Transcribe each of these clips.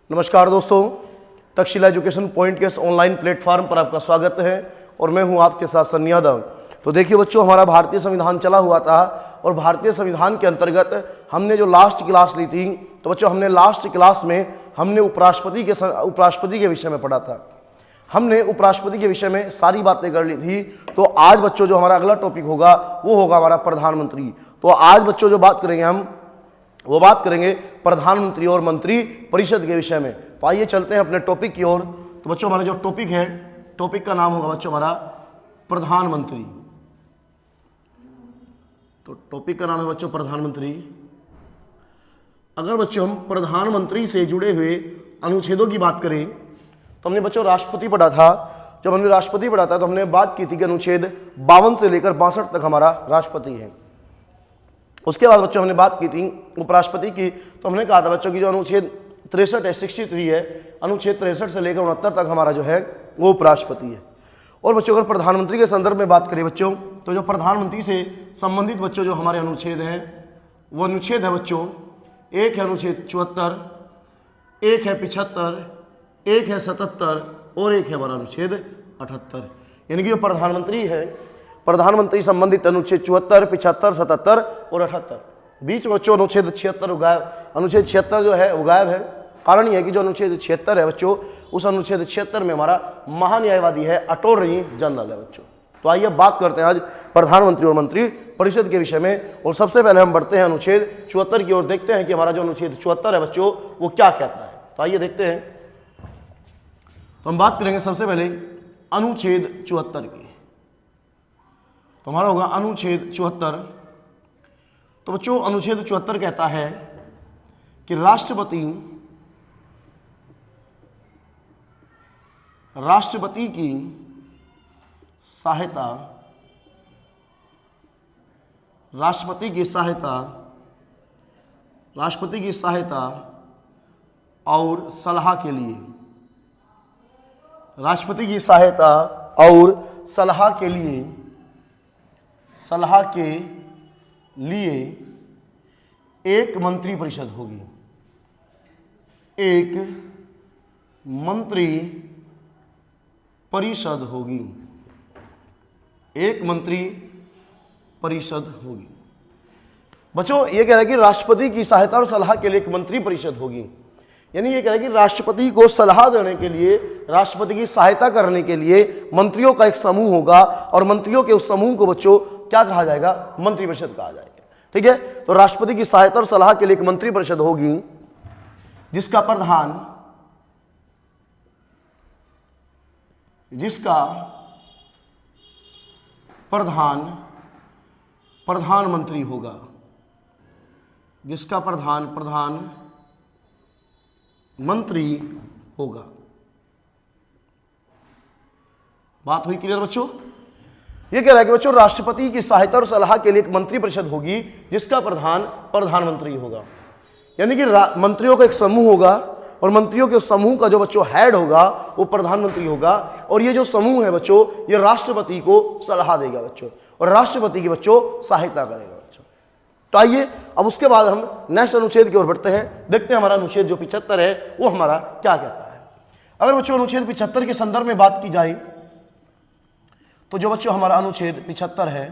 नमस्कार दोस्तों, Takshashila education point के इस ऑनलाइन प्लेटफॉर्म पर आपका स्वागत है और मैं हूं आपके साथ सन्नी यादव। तो देखिए बच्चों, हमारा भारतीय संविधान चला हुआ था और भारतीय संविधान के अंतर्गत हमने जो लास्ट क्लास ली थी, तो बच्चों हमने लास्ट क्लास में हमने उपराष्ट्रपति के विषय में पढ़ा था। हमने उपराष्ट्रपति के विषय में सारी बातें कर ली थी। तो आज बच्चों जो हमारा अगला टॉपिक होगा वो होगा हमारा प्रधानमंत्री। तो आज बच्चों जो बात करेंगे हम वो बात करेंगे प्रधानमंत्री और मंत्री परिषद के विषय में। तो आइए चलते हैं अपने टॉपिक की ओर। तो बच्चों हमारा जो टॉपिक है, टॉपिक का नाम होगा बच्चों हमारा प्रधानमंत्री। तो टॉपिक का नाम है बच्चों प्रधानमंत्री। अगर बच्चों हम प्रधानमंत्री से जुड़े हुए अनुच्छेदों की बात करें तो हमने बच्चों राष्ट्रपति पढ़ा था। जब हमने राष्ट्रपति पढ़ा था तो हमने बात की थी कि अनुच्छेद 52 से लेकर 62 तक हमारा राष्ट्रपति है। उसके बाद बच्चों हमने बात की थी उपराष्ट्रपति की, तो हमने कहा था बच्चों की जो अनुच्छेद 63 है 63 है, अनुच्छेद 63 से लेकर 69 तक हमारा जो है वो उपराष्ट्रपति है। और बच्चों अगर प्रधानमंत्री के संदर्भ में बात करें बच्चों, तो जो प्रधानमंत्री से संबंधित बच्चों जो हमारे अनुच्छेद हैं वो अनुच्छेद है बच्चों, एक है अनुच्छेद 74, एक है 75, एक है 77 और एक है हमारा अनुच्छेद 78। यानी कि जो प्रधानमंत्री है, प्रधानमंत्री संबंधित अनुच्छेद 74, 75, 77 और 78। बीच में बच्चों अनुच्छेद 76 गायब, अनुच्छेद 76 जो है वो गायब है। कारण यह है कि जो अनुच्छेद 76 है बच्चों, उस अनुच्छेद 76 में हमारा महान्यायवादी है, अटॉर्नी जनरल है बच्चों। तो आइए बात करते हैं आज प्रधानमंत्री और मंत्री परिषद के विषय में। और सबसे पहले हम बढ़ते हैं अनुच्छेद 74 की ओर, देखते हैं कि हमारा जो अनुच्छेद 74 है बच्चों वो क्या कहता है। तो आइए देखते हैं। तो हम बात करेंगे सबसे पहले अनुच्छेद 74 की। तो हमारा होगा अनुच्छेद 74। तो बच्चों अनुच्छेद 74 कहता है कि राष्ट्रपति की सहायता, राष्ट्रपति की सहायता और सलाह के लिए, राष्ट्रपति की सहायता और सलाह के लिए एक मंत्री परिषद होगी, एक मंत्री परिषद होगी, एक मंत्री परिषद होगी। बच्चों ये कह रहा है कि राष्ट्रपति की सहायता और सलाह के लिए एक मंत्री परिषद होगी। यानी ये कह रहा है कि राष्ट्रपति को सलाह देने के लिए, राष्ट्रपति की सहायता करने के लिए मंत्रियों का एक समूह होगा और मंत्रियों के उस समूह को बच्चों क्या कहा जाएगा? मंत्री परिषद कहा जाएगा। ठीक है, तो राष्ट्रपति की सहायता और सलाह के लिए एक मंत्री परिषद होगी जिसका प्रधानमंत्री होगा, जिसका प्रधानमंत्री होगा। बात हुई क्लियर बच्चों? ये कह रहा है कि बच्चों राष्ट्रपति की सहायता और सलाह के लिए एक मंत्री परिषद होगी जिसका प्रधानमंत्री होगा। यानी कि मंत्रियों का एक समूह होगा और मंत्रियों के समूह का जो बच्चों हेड होगा वो प्रधानमंत्री होगा। और ये जो समूह है बच्चों ये राष्ट्रपति को सलाह देगा बच्चों और राष्ट्रपति की बच्चों सहायता करेगा बच्चों। तो आइए अब उसके बाद हम नेक्स्ट अनुच्छेद की ओर बढ़ते हैं, देखते हैं हमारा अनुच्छेद जो 75 है वो हमारा क्या कहता है। अगर बच्चों अनुच्छेद 75 के संदर्भ में बात की जाए तो जो बच्चों हमारा अनुच्छेद 75 है,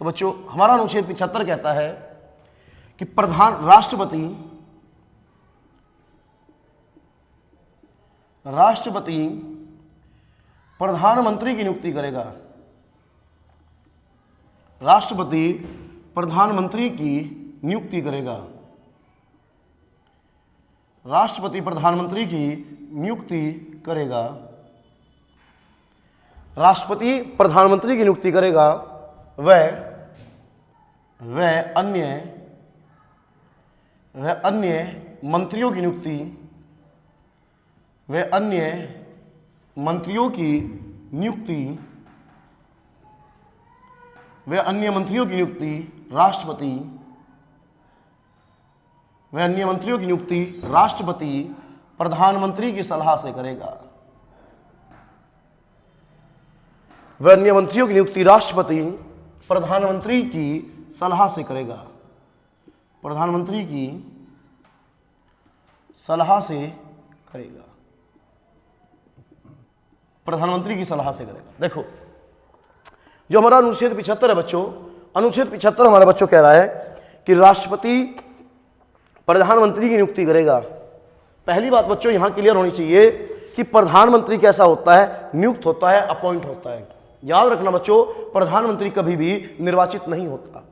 तो बच्चों हमारा अनुच्छेद 75 कहता है कि राष्ट्रपति प्रधानमंत्री की नियुक्ति करेगा, राष्ट्रपति प्रधानमंत्री की नियुक्ति करेगा, राष्ट्रपति प्रधानमंत्री की नियुक्ति करेगा, राष्ट्रपति प्रधानमंत्री की नियुक्ति करेगा। वह अन्य मंत्रियों की नियुक्ति, वह अन्य मंत्रियों की राष्ट्रपति प्रधानमंत्री की सलाह से करेगा। वह अन्य मंत्रियों की नियुक्ति राष्ट्रपति प्रधानमंत्री की सलाह से करेगा। प्रधानमंत्री की सलाह से करेगा, प्रधानमंत्री की सलाह से करेगा। देखो जो हमारा अनुच्छेद 75 है बच्चों, अनुच्छेद 75 हमारे बच्चों कह रहा है कि राष्ट्रपति प्रधानमंत्री की नियुक्ति करेगा। पहली बात बच्चों यहां क्लियर होनी चाहिए कि प्रधानमंत्री कैसा होता है, नियुक्त होता है, अपॉइंट होता है। याद रखना बच्चों, प्रधानमंत्री कभी भी निर्वाचित नहीं होता।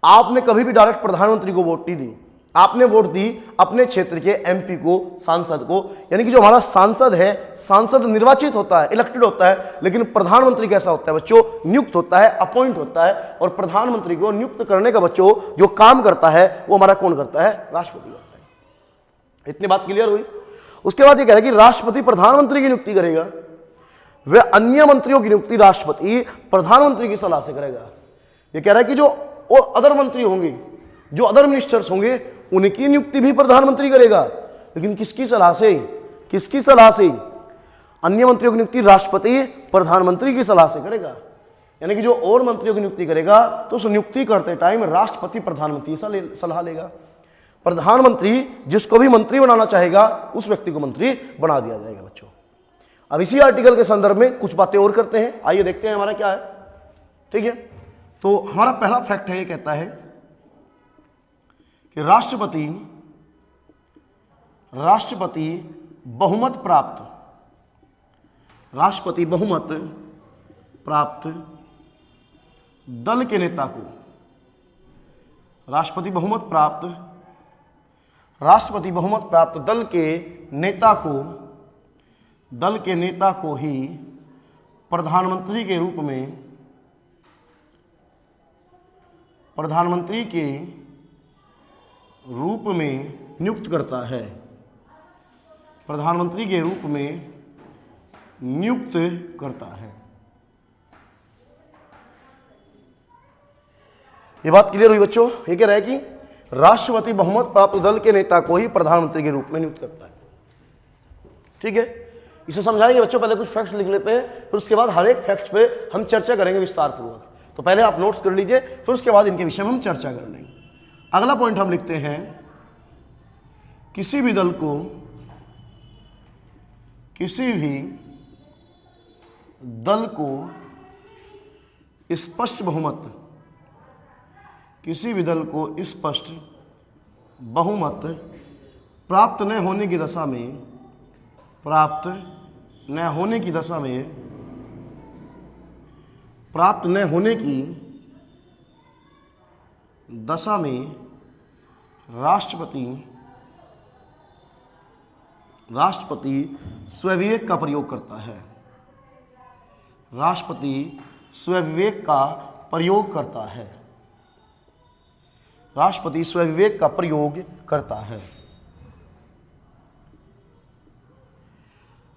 आपने कभी भी डायरेक्ट प्रधानमंत्री को वोट नहीं दी, आपने वोट दी अपने क्षेत्र के एमपी को, सांसद को। यानी कि जो हमारा सांसद है, सांसद निर्वाचित होता है, इलेक्टेड होता है, लेकिन प्रधानमंत्री कैसा होता है बच्चों, नियुक्त होता है, अपॉइंट होता है। और प्रधानमंत्री को नियुक्त करने का बच्चों जो काम करता है वो हमारा कौन करता है, राष्ट्रपति करता है। इतनी बात क्लियर हुई। उसके बाद ये कह रहा है कि राष्ट्रपति प्रधानमंत्री की नियुक्ति करेगा, वे अन्य मंत्रियों की नियुक्ति राष्ट्रपति प्रधानमंत्री की सलाह से करेगा। ये कह रहा है कि जो और अदर मंत्री होंगे, जो अदर मिनिस्टर्स होंगे, उनकी नियुक्ति भी प्रधानमंत्री करेगा, लेकिन किसकी सलाह से, किसकी सलाह से, अन्य मंत्रियों की नियुक्ति राष्ट्रपति प्रधानमंत्री की सलाह से करेगा। यानी कि जो और मंत्रियों की नियुक्ति करेगा तो उस नियुक्ति करते टाइम राष्ट्रपति प्रधानमंत्री सलाह लेगा। प्रधानमंत्री जिसको भी मंत्री बनाना चाहेगा उस व्यक्ति को मंत्री बना दिया जाएगा बच्चों। अब इसी आर्टिकल के संदर्भ में कुछ बातें और करते हैं, आइए देखते हैं हमारा क्या है। ठीक है, तो हमारा पहला फैक्ट है, ये कहता है कि राष्ट्रपति बहुमत प्राप्त दल के नेता को, राष्ट्रपति बहुमत प्राप्त दल के नेता को ही प्रधानमंत्री के रूप में नियुक्त करता है, प्रधानमंत्री के रूप में नियुक्त करता है। ये बात क्लियर हुई बच्चों। ये कह रहा है कि राष्ट्रपति बहुमत प्राप्त दल के नेता को ही प्रधानमंत्री के रूप में नियुक्त करता है। ठीक है, इसे समझाएंगे बच्चों। पहले कुछ फैक्ट्स लिख लेते हैं, फिर उसके बाद हर एक फैक्ट्स पे हम चर्चा करेंगे विस्तार पूर्वक। तो पहले आप नोट्स कर लीजिए, फिर उसके बाद इनके विषय में हम चर्चा कर लेंगे। अगला पॉइंट हम लिखते हैं, किसी भी दल को स्पष्ट बहुमत प्राप्त न होने की दशा में राष्ट्रपति स्वविवेक का प्रयोग करता है। राष्ट्रपति स्वविवेक का प्रयोग करता है। राष्ट्रपति स्वविवेक का प्रयोग करता है।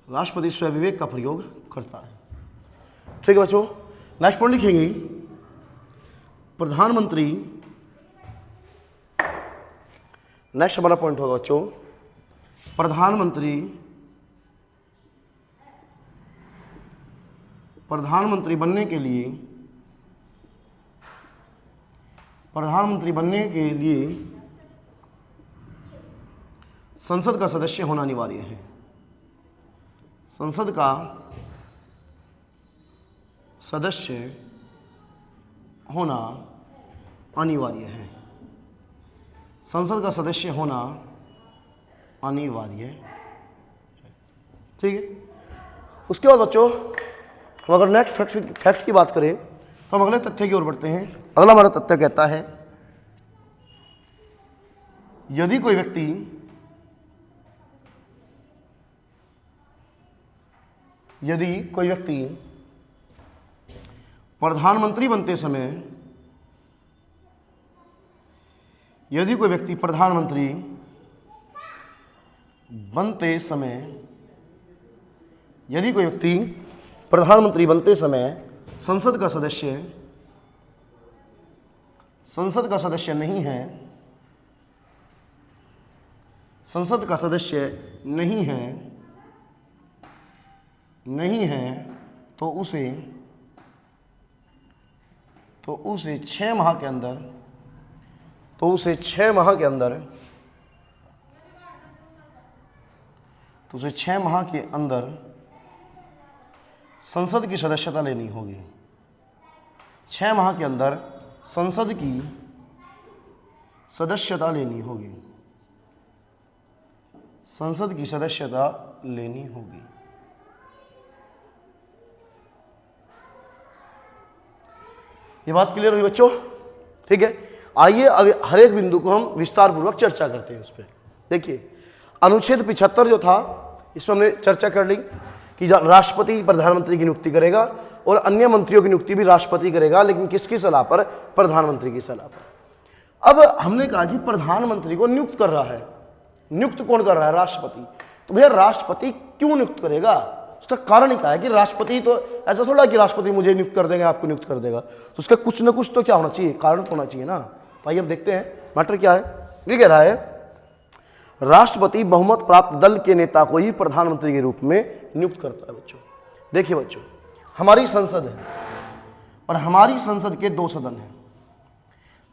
राष्ट्रपति स्वविवेक का प्रयोग करता है। ठीक है बच्चों, नेक्स्ट पॉइंट लिखेंगे, प्रधानमंत्री। नेक्स्ट हमारा पॉइंट होगा बच्चों, प्रधानमंत्री बनने के लिए संसद का सदस्य होना अनिवार्य है। संसद का सदस्य होना अनिवार्य है। संसद का सदस्य होना अनिवार्य है। ठीक है, उसके बाद बच्चों हम अगर नेक्स्ट फैक्ट की बात करें तो हम अगले तथ्य की ओर बढ़ते हैं। अगला हमारा तथ्य कहता है, यदि कोई व्यक्ति प्रधानमंत्री बनते समय संसद का सदस्य नहीं है तो उसे 6 माह के अंदर तो उसे 6 माह के अंदर संसद की सदस्यता लेनी होगी। 6 माह के अंदर संसद की सदस्यता लेनी होगी, संसद की सदस्यता लेनी होगी। ये बात क्लियर हुई बच्चों? ठीक है, आइए अब हर एक बिंदु को हम विस्तार पूर्वक चर्चा करते हैं उस पर। देखिए, अनुच्छेद 75 जो था, इसमें हमने चर्चा कर ली कि राष्ट्रपति प्रधानमंत्री की नियुक्ति करेगा और अन्य मंत्रियों की नियुक्ति भी राष्ट्रपति करेगा, लेकिन किसकी सलाह पर? प्रधानमंत्री की सलाह पर। अब हमने कहा कि प्रधानमंत्री को नियुक्त कर रहा है, नियुक्त कौन कर रहा है? राष्ट्रपति। तो भैया राष्ट्रपति क्यों नियुक्त करेगा? उसका कारण क्या है कि राष्ट्रपति, तो ऐसा थोड़ा कि राष्ट्रपति मुझे नियुक्त कर देगा, आपको नियुक्त कर देगा, तो उसका कुछ ना कुछ तो क्या होना चाहिए, कारण तो होना चाहिए ना। तो आइए अब देखते हैं मैटर क्या है। ये कह रहा है राष्ट्रपति बहुमत प्राप्त दल के नेता को ही प्रधानमंत्री के रूप में नियुक्त करता है। बच्चों देखिए बच्चों, हमारी संसद है और हमारी संसद के 2 सदन हैं।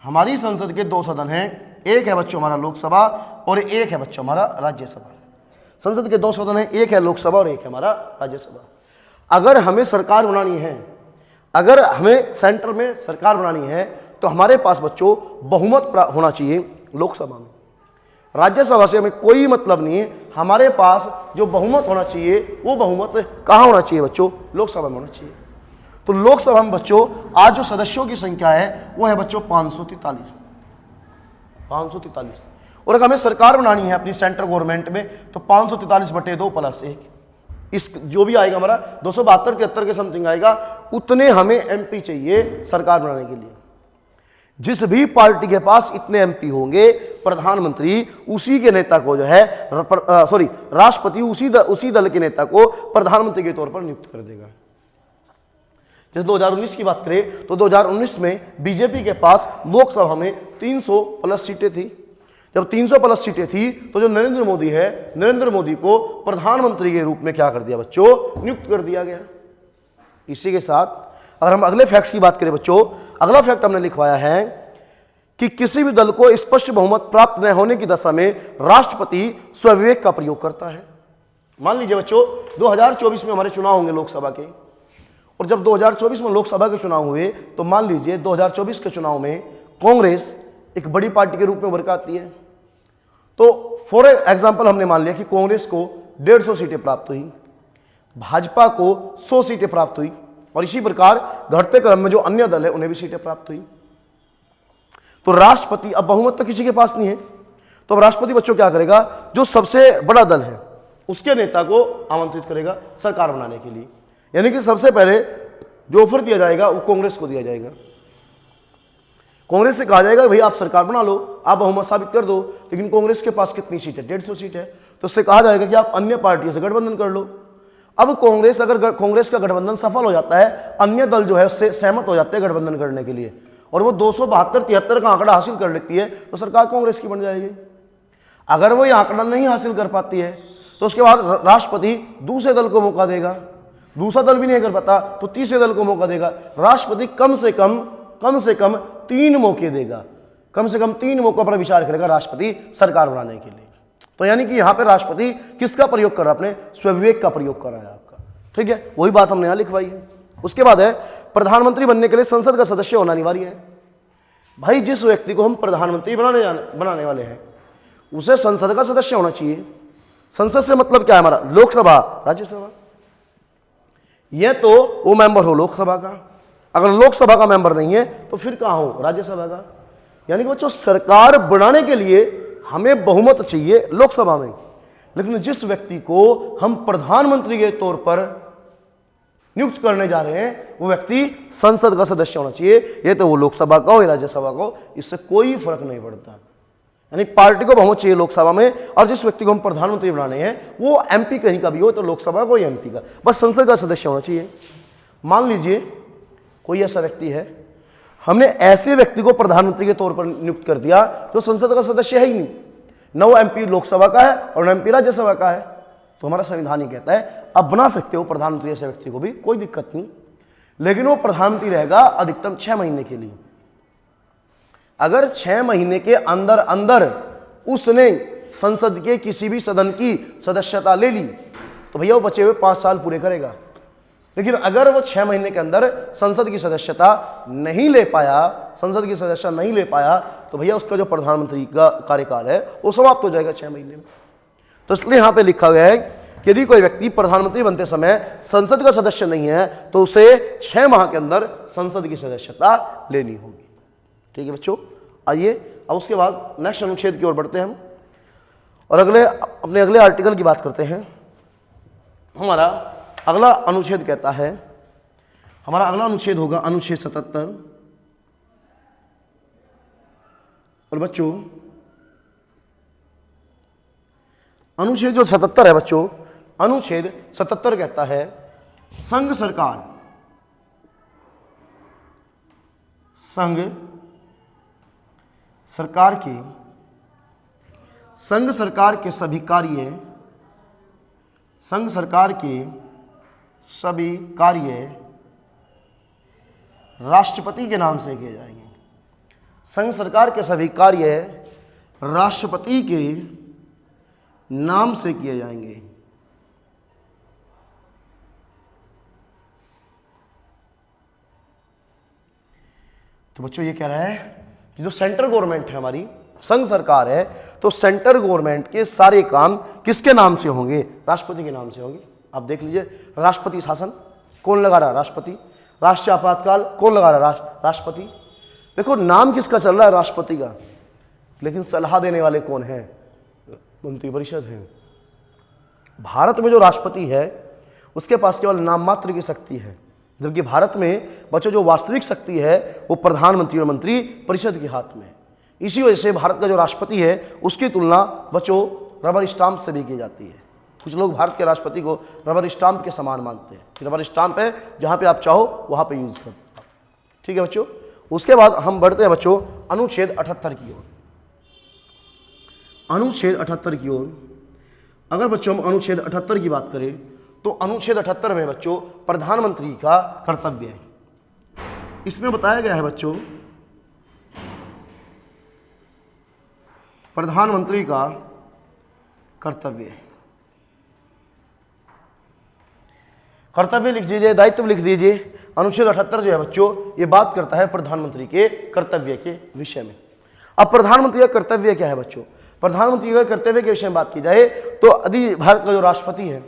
हमारी संसद के 2 सदन हैं, एक है बच्चों हमारा लोकसभा और एक है बच्चों हमारा राज्यसभा। संसद के 2 सदन हैं, एक है लोकसभा और एक है हमारा राज्यसभा। अगर हमें सरकार बनानी है, अगर हमें सेंटर में सरकार बनानी है, तो हमारे पास बच्चों बहुमत होना चाहिए लोकसभा में। राज्यसभा से हमें कोई मतलब नहीं है, हमारे पास जो बहुमत होना चाहिए वो बहुमत कहाँ होना चाहिए बच्चों? लोकसभा में होना चाहिए। तो लोकसभा में बच्चों आज जो सदस्यों की संख्या है वो है बच्चों 543। और अगर हमें सरकार बनानी है अपनी सेंट्रल गवर्नमेंट में, तो 543/2 + 1, इस जो भी आएगा हमारा 272-73 के समथिंग आएगा, उतने हमें एमपी चाहिए सरकार बनाने के लिए। जिस भी पार्टी के पास इतने एमपी होंगे, प्रधानमंत्री उसी के नेता को जो है राष्ट्रपति उसी दल के नेता को प्रधानमंत्री के तौर पर नियुक्त कर देगा। जैसे 2019 की बात करें तो 2019 में बीजेपी के पास लोकसभा में 300+ सीटें थी। जब 300+ सीटें थी तो जो नरेंद्र मोदी है, नरेंद्र मोदी को प्रधानमंत्री के रूप में क्या कर दिया बच्चों? नियुक्त कर दिया गया। इसी के साथ अगर हम अगले फैक्ट्स की बात करें बच्चों, अगला फैक्ट हमने लिखवाया है कि किसी भी दल को स्पष्ट बहुमत प्राप्त न होने की दशा में राष्ट्रपति स्वविवेक का प्रयोग करता है। मान लीजिए बच्चों 2024 में हमारे चुनाव होंगे लोकसभा के, और जब 2024 में लोकसभा के चुनाव हुए तो मान लीजिए 2024 के चुनाव में कांग्रेस एक बड़ी पार्टी के रूप में उभर कर आती है। तो फॉर एग्जाम्पल हमने मान लिया कि कांग्रेस को 150 सीटें प्राप्त हुई, भाजपा को 100 सीटें प्राप्त हुई, और इसी प्रकार घटते क्रम में जो अन्य दल है उन्हें भी सीटें प्राप्त हुई। तो राष्ट्रपति, अब बहुमत तो किसी के पास नहीं है, तो अब राष्ट्रपति बच्चों क्या करेगा? जो सबसे बड़ा दल है उसके नेता को आमंत्रित करेगा सरकार बनाने के लिए। यानी कि सबसे पहले जो ऑफर दिया जाएगा वो कांग्रेस को दिया जाएगा। कांग्रेस से कहा जाएगा भाई आप सरकार बना लो, आप बहुमत साबित कर दो, लेकिन कांग्रेस के पास कितनी सीट है? 150 सीट है। तो उससे कहा जाएगा कि आप अन्य पार्टियों से गठबंधन कर लो। अब कांग्रेस, अगर कांग्रेस का गठबंधन सफल हो जाता है, अन्य दल जो है उससे सहमत हो जाते हैं गठबंधन करने के लिए, और वो 272-73 का आंकड़ा हासिल कर लेती है, तो सरकार कांग्रेस की बन जाएगी। अगर वो ये आंकड़ा नहीं हासिल कर पाती है तो उसके बाद राष्ट्रपति दूसरे दल को मौका देगा, दूसरा दल भी नहीं कर पाता तो तीसरे दल को मौका देगा। राष्ट्रपति कम से कम 3 मौके देगा, कम से कम 3 मौकों पर विचार करेगा राष्ट्रपति सरकार बनाने के लिए। तो यानी कि यहां पे राष्ट्रपति किसका प्रयोग कर रहा है? अपने स्वविवेक का प्रयोग कर रहा है आपका। ठीक है, वही बात हमने यहां लिखवाई है। उसके बाद है प्रधानमंत्री बनने के लिए संसद का सदस्य होना अनिवार्य है। भाई जिस व्यक्ति को हम प्रधानमंत्री बनाने वाले हैं उसे संसद का सदस्य होना चाहिए। संसद से मतलब क्या है हमारा? लोकसभा, राज्यसभा। यह तो वो मेंबर हो लोकसभा का, अगर लोकसभा का मेंबर नहीं है तो फिर कहां हो? राज्यसभा का। यानी कि बच्चों सरकार बनाने के लिए हमें बहुमत चाहिए लोकसभा में, लेकिन जिस व्यक्ति को हम प्रधानमंत्री के तौर पर नियुक्त करने जा रहे हैं वो व्यक्ति संसद का सदस्य होना चाहिए। ये तो वो लोकसभा का हो या राज्यसभा का हो, इससे कोई फर्क नहीं पड़ता। यानी पार्टी को बहुमत चाहिए लोकसभा में, और जिस व्यक्ति को हम प्रधानमंत्री बनाने हैं वो एमपी कहीं का भी हो, तो लोकसभा को या एमपी का, बस संसद का सदस्य होना चाहिए। मान लीजिए कोई ऐसा व्यक्ति है, हमने ऐसे व्यक्ति को प्रधानमंत्री के तौर पर नियुक्त कर दिया जो संसद का सदस्य है ही नहीं, न वो एमपी लोकसभा का है और न एमपी राज्यसभा का है, तो हमारा संविधान ही कहता है अब बना सकते हो प्रधानमंत्री ऐसे व्यक्ति को भी, कोई दिक्कत नहीं, लेकिन वो प्रधानमंत्री रहेगा अधिकतम 6 महीने के लिए। अगर 6 महीने के अंदर अंदर उसने संसद के किसी भी सदन की सदस्यता ले ली तो भैया वो बचे हुए 5 साल पूरे करेगा। लेकिन अगर वो 6 महीने के अंदर संसद की सदस्यता नहीं ले पाया, संसद की सदस्यता नहीं ले पाया, तो भैया उसका जो प्रधानमंत्री का कार्यकाल है वो समाप्त हो जाएगा 6 महीने में। तो इसलिए यहां पे लिखा गया है कि यदि कोई व्यक्ति प्रधानमंत्री बनते समय संसद का सदस्य नहीं है तो उसे 6 माह के अंदर संसद की सदस्यता लेनी होगी। ठीक है बच्चों, आइए अब उसके बाद नेक्स्ट अनुच्छेद की ओर बढ़ते हैं हम और अपने अगले आर्टिकल की बात करते हैं। हमारा अगला अनुच्छेद कहता है, हमारा अगला अनुच्छेद होगा अनुच्छेद 77। और बच्चों अनुच्छेद जो 77 है बच्चों, अनुच्छेद 77 कहता है संघ सरकार के सभी कार्य राष्ट्रपति के नाम से किए जाएंगे। संघ सरकार के सभी कार्य राष्ट्रपति के नाम से किए जाएंगे। तो बच्चों ये कह रहा है कि जो सेंट्रल गवर्नमेंट है हमारी, संघ सरकार है, तो सेंट्रल गवर्नमेंट के सारे काम किसके नाम से होंगे? राष्ट्रपति के नाम से होंगे। आप देख लीजिए, राष्ट्रपति शासन कौन लगा रहा? राष्ट्रपति। राष्ट्रीय आपातकाल कौन लगा रहा? राष्ट्रपति। देखो नाम किसका चल रहा है? राष्ट्रपति का, लेकिन सलाह देने वाले कौन है? मंत्रिपरिषद है। भारत में जो राष्ट्रपति है उसके पास केवल नाम मात्र की शक्ति है, जबकि भारत में बच्चों जो वास्तविक शक्ति है वो प्रधानमंत्री और मंत्री परिषद के हाथ में है। इसी वजह से भारत का जो राष्ट्रपति है उसकी तुलना बच्चों रबर स्टाम्प से भी की जाती है। कुछ लोग भारत के राष्ट्रपति को रबर स्टाम्प के समान मानते हैं। रबर स्टाम्प है, जहां पे आप चाहो वहां पे यूज कर। ठीक है बच्चों, उसके बाद हम बढ़ते हैं बच्चों अनुच्छेद 78 की ओर। अनुच्छेद 78 की ओर अगर बच्चों हम अनुच्छेद 78 की बात करें तो अनुच्छेद 78 में बच्चों प्रधानमंत्री का कर्तव्य है। इसमें बताया गया है बच्चों प्रधानमंत्री का कर्तव्य है। कर्तव्य लिख दीजिए, दायित्व लिख दीजिए। अनुच्छेद 78 जो है बच्चों ये बात करता है प्रधानमंत्री के कर्तव्य के विषय में। अब प्रधानमंत्री का कर्तव्य क्या है बच्चों? प्रधानमंत्री का कर्तव्य के विषय में बात की जाए तो यदि भारत का जो राष्ट्रपति है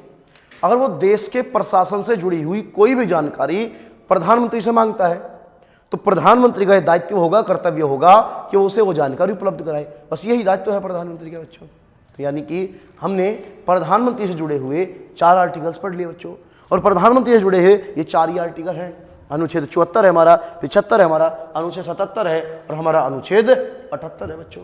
अगर वो देश के प्रशासन से जुड़ी हुई कोई भी जानकारी प्रधानमंत्री से मांगता है तो प्रधानमंत्री का दायित्व होगा, कर्तव्य होगा कि वो उसे वो जानकारी उपलब्ध कराए। बस यही दायित्व है प्रधानमंत्री का बच्चों। तो यानी कि हमने प्रधानमंत्री से जुड़े हुए 4 आर्टिकल्स पढ़ लिए बच्चों, और प्रधानमंत्री से जुड़े हुए ये 4 ही आर्टिकल हैं। अनुच्छेद 74 है हमारा, 75 है हमारा, अनुच्छेद 77 है और हमारा अनुच्छेद 78 है बच्चों।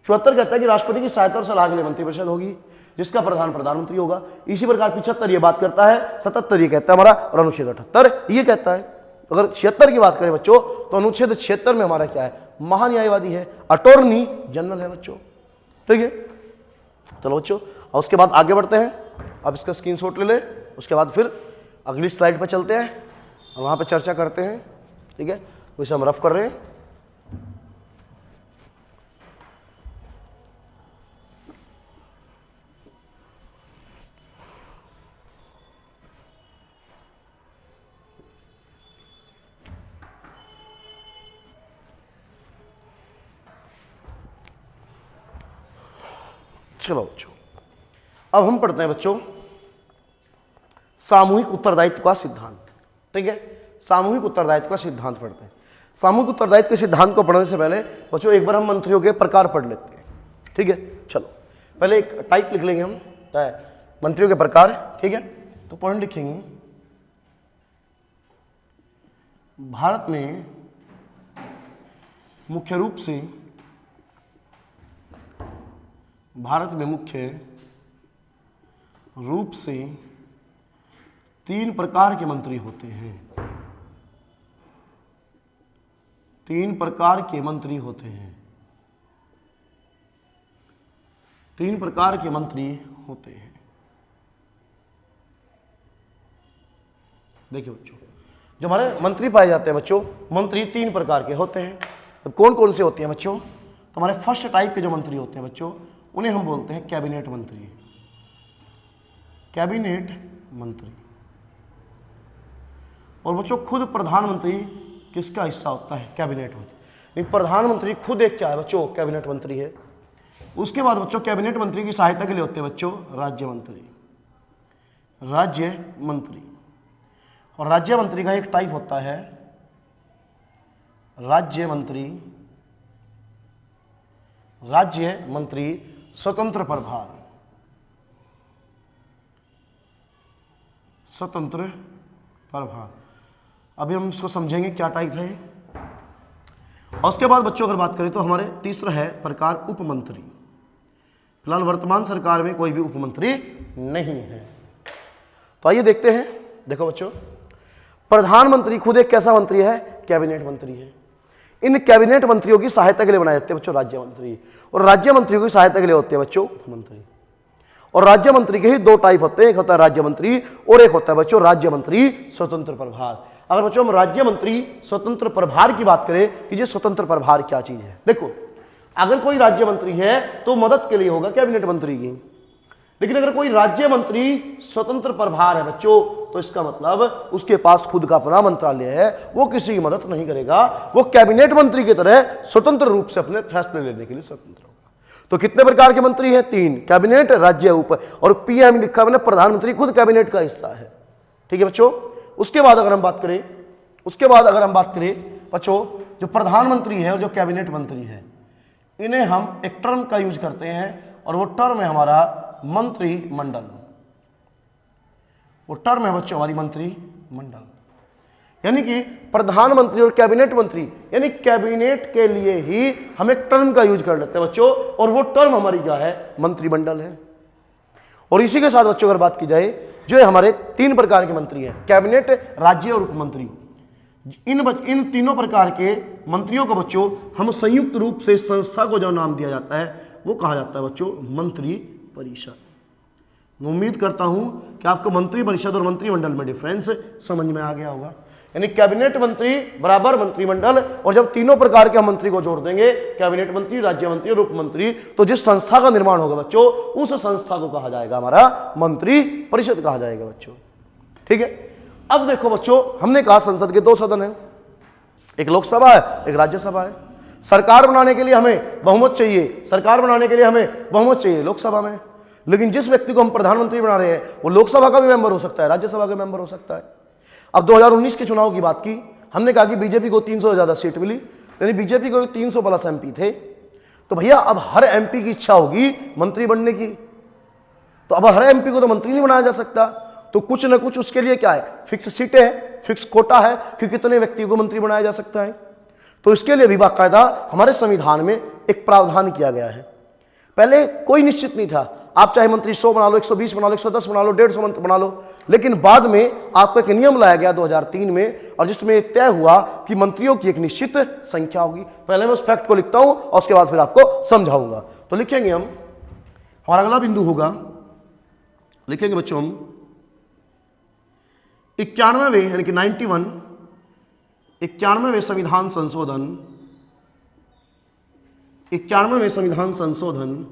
74 कहता है कि राष्ट्रपति की सहायता और सलाह के लिए मंत्रिपरिषद होगी जिसका प्रधान प्रधानमंत्री होगा। इसी प्रकार 75 ये बात करता है, 77 ये कहता है हमारा, और अनुच्छेद 78 ये कहता है। अगर 76 की बात करें बच्चों तो अनुच्छेद 76 में हमारा क्या है? महान्यायवादी है, अटॉर्नी जनरल है बच्चों। ठीक है, चलो बच्चों और उसके बाद आगे बढ़ते हैं। अब इसका स्क्रीनशॉट ले ले, उसके बाद फिर अगली स्लाइड पर चलते हैं और वहाँ पर चर्चा करते हैं। ठीक है, तो इसे हम रफ कर रहे हैं। चलो बच्चों अब हम पढ़ते हैं बच्चों सामूहिक उत्तरदायित्व का सिद्धांत। ठीक है, सामूहिक उत्तरदायित्व का सिद्धांत पढ़ते हैं। सामूहिक उत्तरदायित्व के सिद्धांत को पढ़ने से पहले बच्चों एक बार हम मंत्रियों के प्रकार पढ़ लेते हैं। ठीक है, चलो पहले एक टाइप लिख लेंगे हम मंत्रियों के प्रकार। ठीक है, तो पॉइंट लिखेंगे भारत में मुख्य रूप से 3 प्रकार के मंत्री होते हैं। 3 प्रकार के मंत्री होते हैं। 3 प्रकार के मंत्री होते हैं। देखिए बच्चों, जो हमारे मंत्री पाए जाते हैं बच्चों, मंत्री 3 प्रकार के होते हैं। अब कौन कौन से होते हैं बच्चों? तो हमारे फर्स्ट टाइप के जो मंत्री होते हैं बच्चों उन्हें हम बोलते हैं कैबिनेट मंत्री। कैबिनेट मंत्री। और बच्चों खुद प्रधानमंत्री किसका हिस्सा होता है? कैबिनेट मंत्री। प्रधानमंत्री खुद एक क्या है बच्चों? कैबिनेट मंत्री है। उसके बाद बच्चों कैबिनेट मंत्री की सहायता के लिए होते हैं बच्चों राज्य मंत्री। राज्य मंत्री। और राज्य मंत्री का एक टाइप होता है राज्य मंत्री। राज्य मंत्री स्वतंत्र प्रभार। स्वतंत्र प्रभार। अभी हम इसको समझेंगे क्या टाइप है। और उसके बाद बच्चों अगर बात करें तो हमारे तीसरा है प्रकार उप मंत्री। फिलहाल वर्तमान सरकार में कोई भी उप मंत्री नहीं है। तो आइए देखते हैं। देखो बच्चों, प्रधानमंत्री खुद एक कैसा मंत्री है? कैबिनेट मंत्री है। इन कैबिनेट मंत्रियों की सहायता के लिए बनाए जाते हैं बच्चों राज्य मंत्री। और राज्य मंत्रियों की सहायता के लिए होते हैं बच्चों मंत्री। और राज्य मंत्री के ही दो टाइप होते हैं, एक होता है राज्य मंत्री और एक होता है बच्चों राज्य मंत्री स्वतंत्र प्रभार। अगर बच्चों हम राज्य मंत्री स्वतंत्र प्रभार की बात करें कि ये स्वतंत्र प्रभार क्या चीज है, देखो अगर कोई राज्य मंत्री है तो मदद के लिए होगा कैबिनेट मंत्री की, लेकिन अगर कोई राज्य मंत्री स्वतंत्र प्रभार है बच्चों तो इसका मतलब उसके पास खुद का अपना मंत्रालय है, वो किसी की मदद नहीं करेगा, वो कैबिनेट मंत्री की तरह स्वतंत्र रूप से अपने फैसले लेने के लिए स्वतंत्र होगा। तो कितने प्रकार के मंत्री हैं? तीन, कैबिनेट, राज्य उप, और पीएम लिखा मैंने, प्रधानमंत्री खुद कैबिनेट का हिस्सा है। ठीक है बच्चों। उसके बाद अगर हम बात करें बच्चों, जो प्रधानमंत्री है और जो कैबिनेट मंत्री है इन्हें हम एक टर्म का यूज करते हैं और वो टर्म है हमारा मंत्रिमंडल। वो टर्म है बच्चों हमारी मंत्रिमंडल। यानी कि प्रधानमंत्री और कैबिनेट मंत्री यानी कैबिनेट के लिए ही हम एक टर्म का यूज कर लेते हैं बच्चों, और वो टर्म हमारी क्या है? मंत्रिमंडल है। और इसी के साथ बच्चों अगर बात की जाए, जो हमारे तीन प्रकार के मंत्री हैं, कैबिनेट, राज्य और उपमंत्री, इन तीनों प्रकार के मंत्रियों को बच्चों हम संयुक्त रूप से संस्था को जो नाम दिया जाता है वो कहा जाता है बच्चों मंत्री परिषद। मैं उम्मीद करता हूं कि आपको मंत्री परिषद और मंत्रिमंडल में डिफरेंस समझ में आ गया होगा। यानी कैबिनेट मंत्री बराबर मंत्रिमंडल, और जब तीनों प्रकार के हम मंत्री को जोड़ देंगे, कैबिनेट मंत्री, राज्य मंत्री और उप मंत्री, तो जिस संस्था का निर्माण होगा बच्चों उस संस्था को कहा जाएगा हमारा मंत्री परिषद कहा जाएगा बच्चों। ठीक है। अब देखो बच्चों, हमने कहा संसद के दो सदन हैं, एक लोकसभा है, एक राज्यसभा है। सरकार बनाने के लिए हमें बहुमत चाहिए, लोकसभा में। लेकिन जिस व्यक्ति को हम प्रधानमंत्री बना रहे हैं वो लोकसभा का भी मेंबर हो सकता है, राज्यसभा का मेंबर हो सकता है। अब 2019 के चुनाव की बात की, हमने कहा कि बीजेपी को 300 से ज्यादा सीट मिली, यानी बीजेपी को 300 प्लस एमपी थे। तो भैया अब हर एमपी की इच्छा होगी मंत्री बनने की, तो अब हर एमपी को तो मंत्री नहीं बनाया जा सकता, तो कुछ ना कुछ उसके लिए क्या है? फिक्स सीटें है, फिक्स कोटा है कि कितने व्यक्तियों को मंत्री बनाया जा सकता है। तो इसके लिए भी बाकायदा हमारे संविधान में एक प्रावधान किया गया है। पहले कोई निश्चित नहीं था, आप चाहे मंत्री 100 बना लो, 120 बना लो, 110 बना लो, 150 मंत्री बना लो, लेकिन बाद में आपको एक नियम लाया गया 2003 में, और जिसमें तय हुआ कि मंत्रियों की एक निश्चित संख्या होगी। पहले मैं उस फैक्ट को लिखता हूं और उसके बाद फिर आपको समझाऊंगा। तो लिखेंगे हम, हमारा अगला बिंदु होगा, लिखेंगे बच्चों हम 91वें यानी कि 91वें संविधान संशोधन, 91वें संविधान संशोधन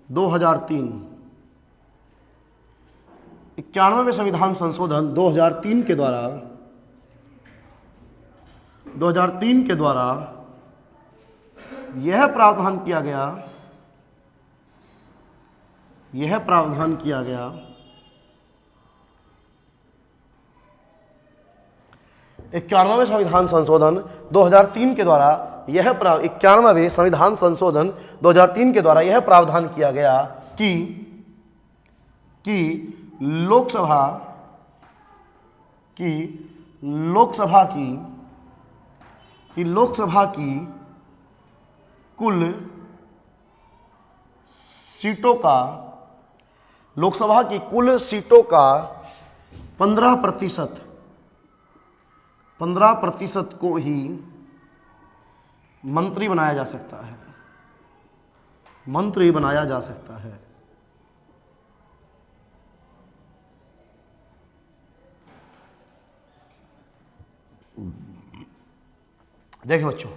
2003, 91वें संविधान संशोधन 2003 के द्वारा यह प्रावधान किया गया 91वें संविधान संशोधन 2003 के द्वारा यह 91वें संविधान संशोधन 2003 के द्वारा यह प्रावधान किया गया कि लोकसभा की कुल सीटों का 15% को ही मंत्री बनाया जा सकता है। देखिए बच्चों,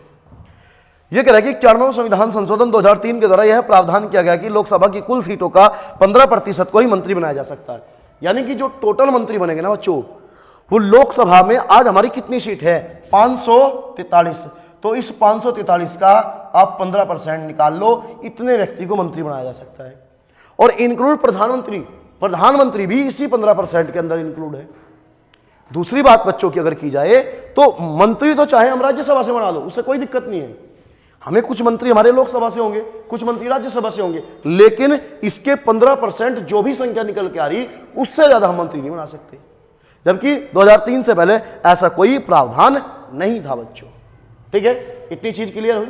यह कह रहा है कि 91वें संविधान संशोधन 2003 के द्वारा यह प्रावधान किया गया कि लोकसभा की कुल सीटों का 15% को ही मंत्री बनाया जा सकता है। यानी कि जो टोटल मंत्री बनेंगे ना बच्चों, वो लोकसभा में आज हमारी कितनी सीट है 543, तो इस 543 का आप 15% निकाल लो, इतने व्यक्ति को मंत्री बनाया जा सकता है। और इंक्लूड प्रधानमंत्री भी इसी 15% के अंदर इंक्लूड है। दूसरी बात बच्चों की अगर की जाए तो मंत्री तो चाहे हम राज्यसभा से बना लो, उससे कोई दिक्कत नहीं है। हमें कुछ मंत्री हमारे लोकसभा से होंगे, कुछ मंत्री राज्यसभा से होंगे, लेकिन इसके 15% जो भी संख्या निकल के आ रही उससे ज्यादा हम मंत्री नहीं बना सकते, जबकि 2003 से पहले ऐसा कोई प्रावधान नहीं था बच्चों। ठीक है, इतनी चीज क्लियर हुई।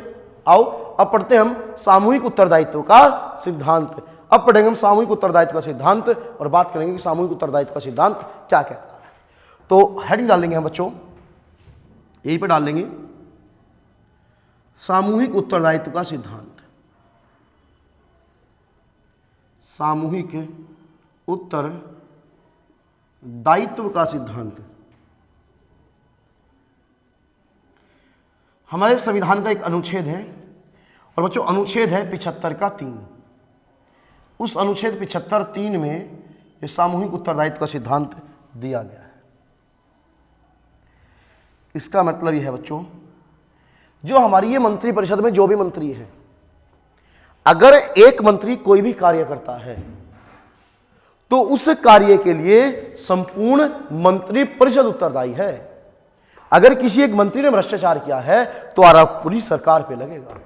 आओ अब पढ़ते हम सामूहिक उत्तरदायित्व का सिद्धांत। अब पढ़ेंगे हम सामूहिक उत्तरदायित्व का सिद्धांत और बात करेंगे कि सामूहिक उत्तरदायित्व का सिद्धांत क्या कहता है। तो हेडिंग डाल लेंगे हम बच्चों, यहीं पे डाल लेंगे सामूहिक उत्तरदायित्व का सिद्धांत। सामूहिक उत्तरदायित्व का सिद्धांत हमारे संविधान का एक अनुच्छेद है, और बच्चों अनुच्छेद है 75 का 3। उस अनुच्छेद 75(3) में ये सामूहिक उत्तरदायित्व का सिद्धांत दिया गया है। इसका मतलब यह है बच्चों, जो हमारी ये मंत्री परिषद में जो भी मंत्री है, अगर एक मंत्री कोई भी कार्य करता है तो उस कार्य के लिए संपूर्ण मंत्री परिषद उत्तरदायी है। अगर किसी एक मंत्री ने भ्रष्टाचार किया है तो आरोप पूरी सरकार पे लगेगा।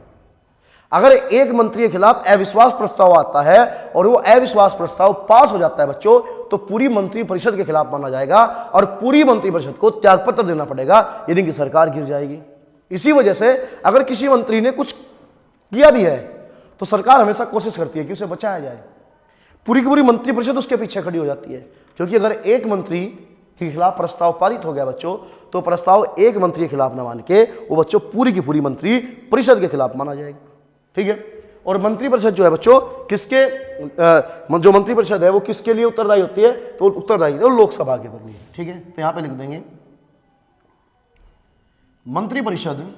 अगर एक मंत्री के खिलाफ अविश्वास प्रस्ताव आता है और वो अविश्वास प्रस्ताव पास हो जाता है बच्चों, तो पूरी मंत्री परिषद के खिलाफ माना जाएगा और पूरी मंत्री परिषद को त्यागपत्र देना पड़ेगा, यदि कि सरकार गिर जाएगी। इसी वजह से अगर किसी मंत्री ने कुछ किया भी है तो सरकार हमेशा कोशिश करती है कि उसे बचाया जाए। पूरी की पूरी मंत्री परिषद उसके पीछे खड़ी हो जाती है, क्योंकि अगर एक मंत्री के खिलाफ प्रस्ताव पारित हो गया बच्चों, तो प्रस्ताव एक मंत्री के खिलाफ न मान के वो बच्चों पूरी की पूरी मंत्री परिषद के खिलाफ माना जाएगा। ठीक है, और मंत्री परिषद जो है बच्चों किसके जो मंत्री परिषद है वो किसके लिए उत्तरदायी होती है, तो उत्तरदायी है लोकसभा के प्रति। ठीक है, तो यहां पे लिख देंगे मंत्री परिषद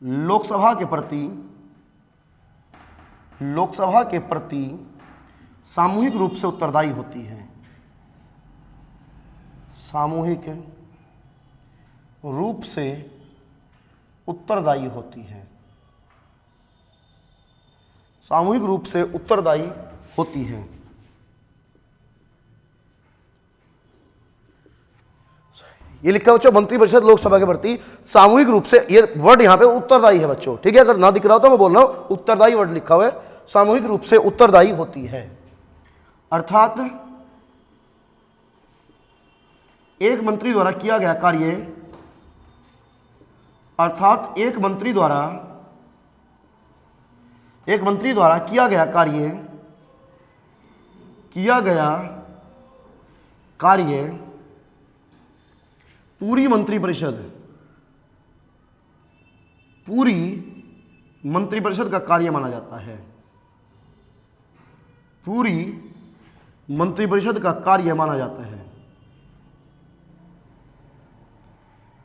लोकसभा के प्रति सामूहिक रूप से उत्तरदायी होती है। सामूहिक रूप से उत्तरदायी होती है। सामूहिक रूप से उत्तरदायी होती है। ये लिखा है बच्चों, मंत्री परिषद लोकसभा के प्रति सामूहिक रूप से, ये वर्ड यहां पे उत्तरदायी है बच्चों। ठीक है, अगर ना दिख रहा हो तो मैं बोल रहा हूं, उत्तरदायी वर्ड लिखा हुआ है, सामूहिक रूप से उत्तरदायी होती है। अर्थात एक मंत्री द्वारा किया गया कार्य, अर्थात एक मंत्री द्वारा किया गया कार्य पूरी मंत्री परिषद का कार्य माना जाता है। पूरी मंत्री परिषद का कार्य माना जाता है।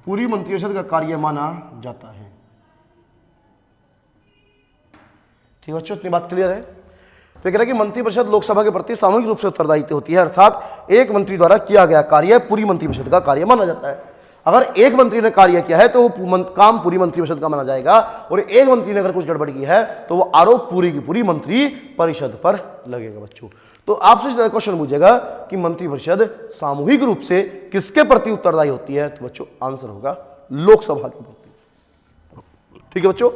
पूरी मंत्री परिषद का कार्य माना जाता है। ठीक है बच्चों, इतनी बात क्लियर है। तो कह रहा है कि मंत्री परिषद लोकसभा के प्रति सामूहिक रूप से उत्तरदायी होती है, अर्थात एक मंत्री द्वारा किया गया कार्य पूरी मंत्री परिषद का कार्य माना जाता है। अगर एक मंत्री ने कार्य किया है तो वो काम पूरी मंत्री परिषद का माना जाएगा, और एक मंत्री ने अगर कुछ गड़बड़ी की है तो वो आरोप पूरी की पूरी मंत्री परिषद पर लगेगा बच्चों। तो आपसे क्वेश्चन पूछेगा कि मंत्री परिषद सामूहिक रूप से किसके प्रति उत्तरदायी होती है, तो बच्चों आंसर होगा लोकसभा के प्रति। ठीक है बच्चों,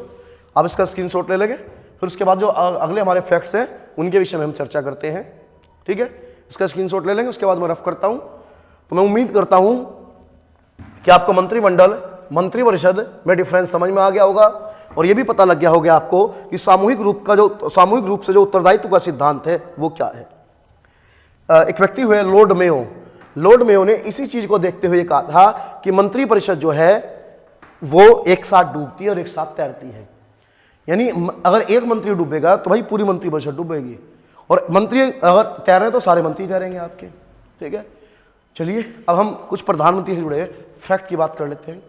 आप इसका स्क्रीनशॉट ले लेंगे, फिर उसके बाद जो अगले हमारे फैक्ट्स हैं उनके विषय में हम चर्चा करते हैं। ठीक है, इसका स्क्रीनशॉट ले लेंगे, उसके बाद मैं रफ करता हूं। तो मैं उम्मीद करता हूं कि आपको मंत्रिमंडल मंत्री परिषद में डिफरेंस समझ में आ गया होगा, और यह भी पता लग गया होगा आपको कि सामूहिक रूप से जो उत्तरदायित्व का सिद्धांत है वो क्या है। एक व्यक्ति हुए लॉर्ड मेयो ने इसी चीज को देखते हुए कहा था कि मंत्री परिषद जो है वो एक साथ डूबती है और एक साथ तैरती है। यानी अगर एक मंत्री डूबेगा तो भाई पूरी मंत्री परिषद डूबेगी, और मंत्री अगर तैर रहे हैं तो सारे मंत्री तैरेंगे आपके। ठीक है, चलिए अब हम कुछ प्रधानमंत्री से जुड़े फैक्ट की बात कर लेते हैं।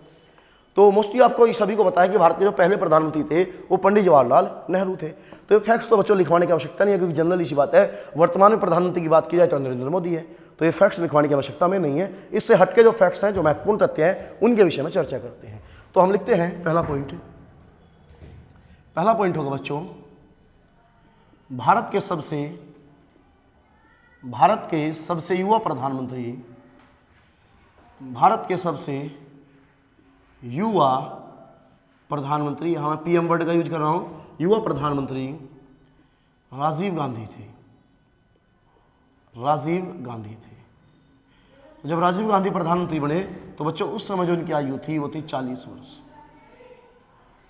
तो मोस्टली आपको सभी को पता है कि भारत के जो पहले प्रधानमंत्री थे वो पंडित जवाहरलाल नेहरू थे। तो ये फैक्ट्स तो बच्चों लिखवाने की आवश्यकता नहीं है, क्योंकि जनरल इसी बात है, वर्तमान में प्रधानमंत्री की बात की जाए तो नरेंद्र मोदी है, तो ये फैक्ट्स लिखवाने की आवश्यकता में नहीं है। इससे हटके जो फैक्ट्स हैं, जो महत्वपूर्ण तथ्य हैं, उनके विषय में चर्चा करते हैं। तो हम लिखते हैं पहला पॉइंट होगा बच्चों, भारत के सबसे युवा प्रधानमंत्री, भारत के सबसे युवा प्रधानमंत्री, यहाँ मैं पीएम वर्ड का यूज कर रहा हूँ, युवा प्रधानमंत्री राजीव गांधी थे। राजीव गांधी थे। जब राजीव गांधी प्रधानमंत्री बने तो बच्चों उस समय जो इनकी आयु थी वो थी 40 वर्ष।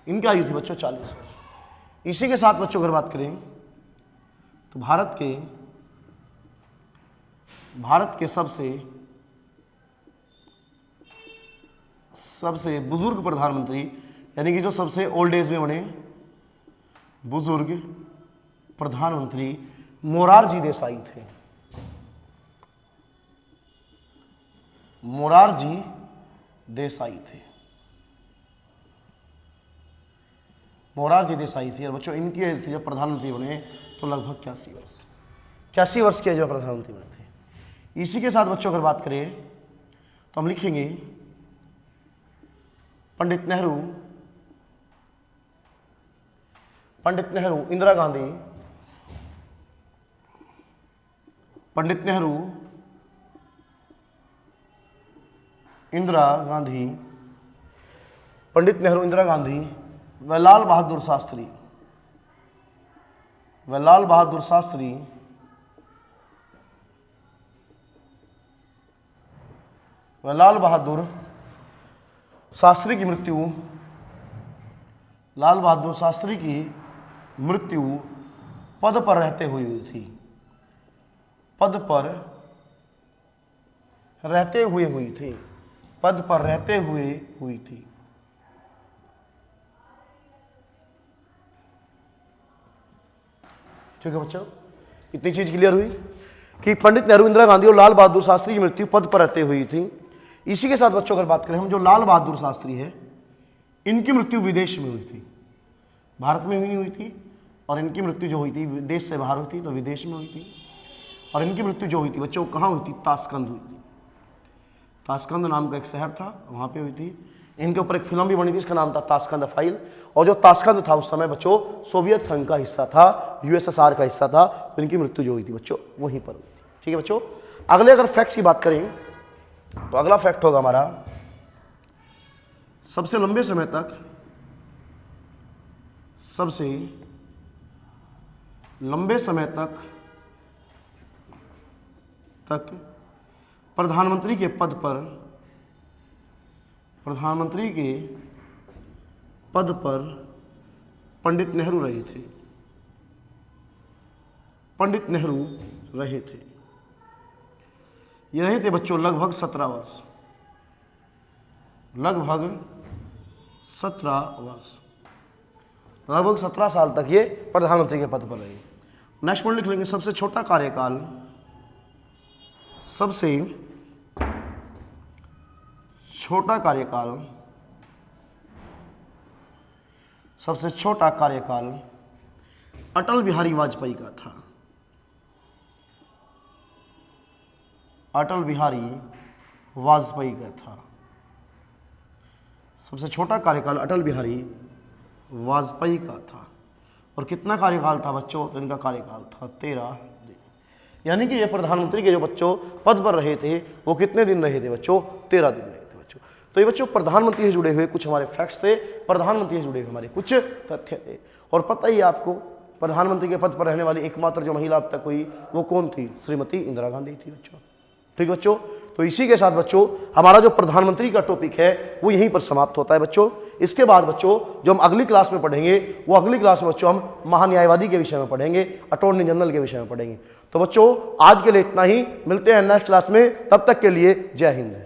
इनकी आयु थी बच्चों 40 वर्ष। इसी के साथ बच्चों अगर बात करें तो भारत के सबसे बुजुर्ग प्रधानमंत्री, यानी कि जो सबसे ओल्ड एज में बने बुजुर्ग प्रधानमंत्री मोरारजी देसाई थे। मोरारजी देसाई थे। मोरारजी देसाई थी। और बच्चों इनकी एज थी जब प्रधानमंत्री बने तो लगभग 81 वर्ष। 81 वर्ष के जो प्रधानमंत्री बने थे। इसी के साथ बच्चों अगर बात करें तो हम लिखेंगे पंडित नेहरू, इंदिरा गांधी, पंडित नेहरू, इंदिरा गांधी व लाल बहादुर शास्त्री, शास्त्री की मृत्यु पद पर रहते हुए हुई थी। पद पर रहते हुए हुई थी। ठीक है बच्चों, इतनी चीज क्लियर हुई कि पंडित नेहरू, इंदिरा गांधी और लाल बहादुर शास्त्री की मृत्यु पद पर रहते हुई थी। इसी के साथ बच्चों अगर बात करें हम, जो लाल बहादुर शास्त्री है इनकी मृत्यु विदेश में हुई थी, भारत में नहीं हुई थी। और इनकी मृत्यु जो हुई थी देश से बाहर हुई थी, तो विदेश में हुई थी। और इनकी मृत्यु जो हुई थी बच्चों कहाँ हुई थी? ताशकंद हुई थी। ताशकंद नाम का एक शहर था, वहाँ पे हुई थी। इनके ऊपर एक फिल्म भी बनी थी, इसका नाम था ताशकंद फाइल। और जो ताशकंद था उस समय बच्चों सोवियत संघ का हिस्सा था, यूएसएसआर का हिस्सा था। तो इनकी मृत्यु जो हुई थी बच्चों वहीं पर हुई थी। ठीक है बच्चों, अगले अगर फैक्ट की बात करें तो अगला फैक्ट होगा हमारा, सबसे लंबे समय तक प्रधानमंत्री के पद पर पंडित नेहरू रहे थे। ये रहे थे बच्चों लगभग 17 वर्ष। लगभग 17 साल तक ये प्रधानमंत्री के पद पर रहे। नेक्स्ट पॉइंट लिख लेंगे, सबसे छोटा कार्यकाल अटल बिहारी वाजपेयी का था। सबसे छोटा कार्यकाल अटल बिहारी वाजपेयी का था। और कितना कार्यकाल था बच्चों? तो इनका कार्यकाल था 13 दिन। यानी कि ये प्रधानमंत्री के जो बच्चों पद पर रहे थे वो कितने दिन रहे थे बच्चों? 13 दिन रहे थे बच्चों। तो ये बच्चों प्रधानमंत्री से जुड़े हुए कुछ हमारे फैक्ट्स थे, प्रधानमंत्री से जुड़े हुए हमारे कुछ तथ्य थे। और पता ही आपको प्रधानमंत्री के पद पर रहने वाली एकमात्र जो महिला अब तक हुई वो कौन थी? श्रीमती इंदिरा गांधी थी बच्चों। ठीक बच्चों, तो इसी के साथ बच्चों हमारा जो प्रधानमंत्री का टॉपिक है वो यहीं पर समाप्त होता है बच्चों। इसके बाद बच्चों जो हम अगली क्लास में पढ़ेंगे वो अगली क्लास में बच्चों हम महान्यायवादी के विषय में पढ़ेंगे, अटॉर्नी जनरल के विषय में पढ़ेंगे। तो बच्चों आज के लिए इतना ही, मिलते हैं नेक्स्ट क्लास में, तब तक के लिए जय हिंद।